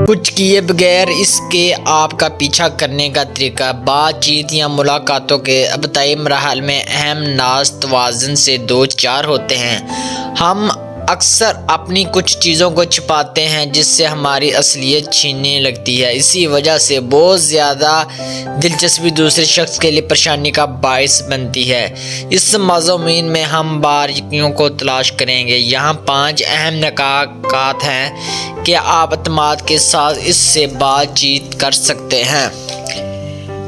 کچھ کیے بغیر اس کے آپ کا پیچھا کرنے کا طریقہ۔ بات چیت یا ملاقاتوں کے ابتدائی مراحل میں اہم ناز توازن سے دو چار ہوتے ہیں۔ ہم اکثر اپنی کچھ چیزوں کو چھپاتے ہیں جس سے ہماری اصلیت چھیننے لگتی ہے۔ اسی وجہ سے بہت زیادہ دلچسپی دوسرے شخص کے لیے پریشانی کا باعث بنتی ہے۔ اس مضمون میں ہم باریکیوں کو تلاش کریں گے۔ یہاں 5 اہم نکات ہیں کہ آپ اعتماد کے ساتھ اس سے بات چیت کر سکتے ہیں۔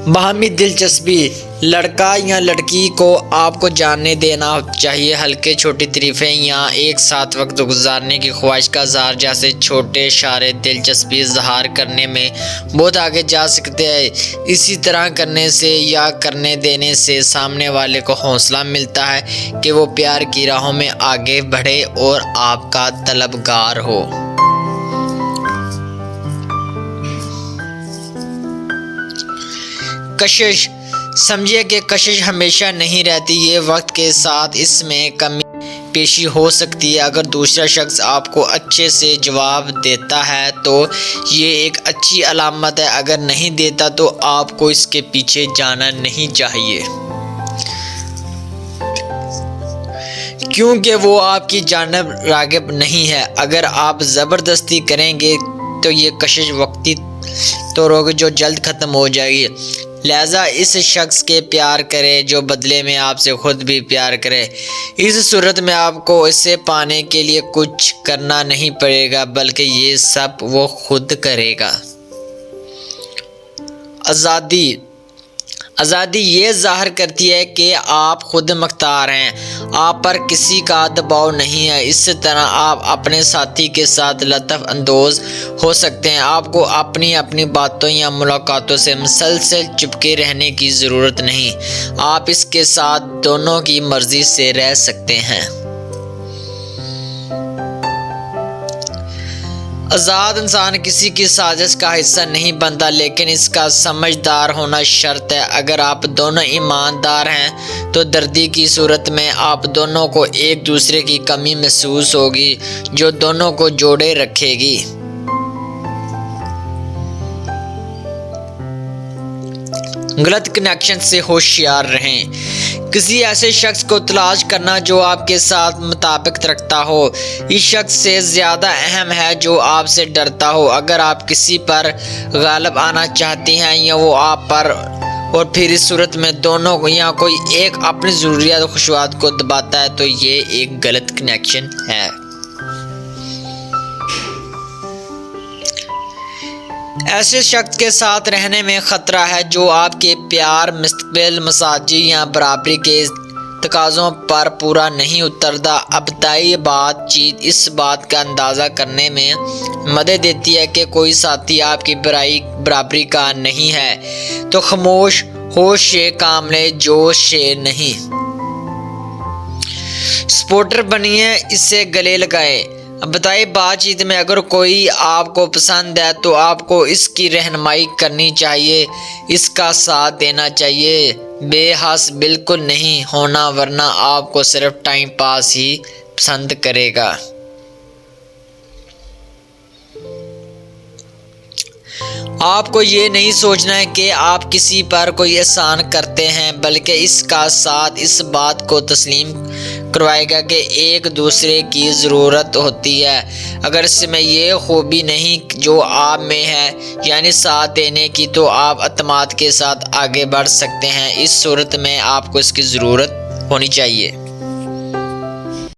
باہمی دلچسپی۔ لڑکا یا لڑکی کو آپ کو جاننے دینا چاہیے۔ ہلکے چھوٹی تعریفیں یا ایک ساتھ وقت گزارنے کی خواہش کا اظہار جیسے چھوٹے اشارے دلچسپی اظہار کرنے میں بہت آگے جا سکتے ہیں۔ اسی طرح کرنے سے یا کرنے دینے سے سامنے والے کو حوصلہ ملتا ہے کہ وہ پیار کی راہوں میں آگے بڑھے اور آپ کا طلبگار ہو۔ کشش۔ سمجھیے کہ کشش ہمیشہ نہیں رہتی، یہ وقت کے ساتھ اس میں کمی پیشی ہو سکتی ہے۔ اگر دوسرا شخص آپ کو اچھے سے جواب دیتا ہے تو یہ ایک اچھی علامت ہے، اگر نہیں دیتا تو آپ کو اس کے پیچھے جانا نہیں چاہیے، کیونکہ وہ آپ کی جانب راغب نہیں ہے۔ اگر آپ زبردستی کریں گے تو یہ کشش وقتی طور ہوگی جو جلد ختم ہو جائے گی۔ لہٰذا اس شخص کے پیار کریں جو بدلے میں آپ سے خود بھی پیار کرے۔ اس صورت میں آپ کو اسے پانے کے لیے کچھ کرنا نہیں پڑے گا بلکہ یہ سب وہ خود کرے گا۔ آزادی۔ آزادی یہ ظاہر کرتی ہے کہ آپ خود مختار ہیں، آپ پر کسی کا دباؤ نہیں ہے۔ اس طرح آپ اپنے ساتھی کے ساتھ لطف اندوز ہو سکتے ہیں۔ آپ کو اپنی باتوں یا ملاقاتوں سے مسلسل چپکے رہنے کی ضرورت نہیں، آپ اس کے ساتھ دونوں کی مرضی سے رہ سکتے ہیں۔ آزاد انسان کسی کی سازش کا حصہ نہیں بنتا، لیکن اس کا سمجھدار ہونا شرط ہے۔ اگر آپ دونوں ایماندار ہیں تو دردی کی صورت میں آپ دونوں کو ایک دوسرے کی کمی محسوس ہوگی جو دونوں کو جوڑے رکھے گی۔ غلط کنیکشن سے ہوشیار رہیں۔ کسی ایسے شخص کو تلاش کرنا جو آپ کے ساتھ مطابقت رکھتا ہو، اس شخص سے زیادہ اہم ہے جو آپ سے ڈرتا ہو۔ اگر آپ کسی پر غالب آنا چاہتی ہیں یا وہ آپ پر، اور پھر اس صورت میں دونوں یا کوئی ایک اپنی ضروریات اور خواہشات کو دباتا ہے تو یہ ایک غلط کنیکشن ہے۔ ایسے شخص کے ساتھ رہنے میں خطرہ ہے جو آپ کے پیار، مستقبل، مساجی یا برابری کے تقاضوں پر پورا نہیں اترتا۔ ابتدائی بات چیت اس بات کا اندازہ کرنے میں مدد دیتی ہے کہ کوئی ساتھی آپ کی برابری کا نہیں ہے تو خاموش ہوش سے کام لیں، جوش سے نہیں۔ سپورٹر بنیے، اس سے گلے لگائیں۔ ابتدائی بات چیت میں اگر کوئی آپ کو پسند ہے تو آپ کو اس کی رہنمائی کرنی چاہیے، اس کا ساتھ دینا چاہیے، بے حس بالکل نہیں ہونا ورنہ آپ کو صرف ٹائم پاس ہی پسند کرے گا۔ آپ کو یہ نہیں سوچنا ہے کہ آپ کسی پر کوئی احسان کرتے ہیں، بلکہ اس کا ساتھ اس بات کو تسلیم کروائے گا کہ ایک دوسرے کی ضرورت ہوتی ہے۔ اگر اس میں یہ خوبی نہیں جو آپ میں ہے، یعنی ساتھ دینے کی، تو آپ اعتماد کے ساتھ آگے بڑھ سکتے ہیں۔ اس صورت میں آپ کو اس کی ضرورت ہونی چاہیے۔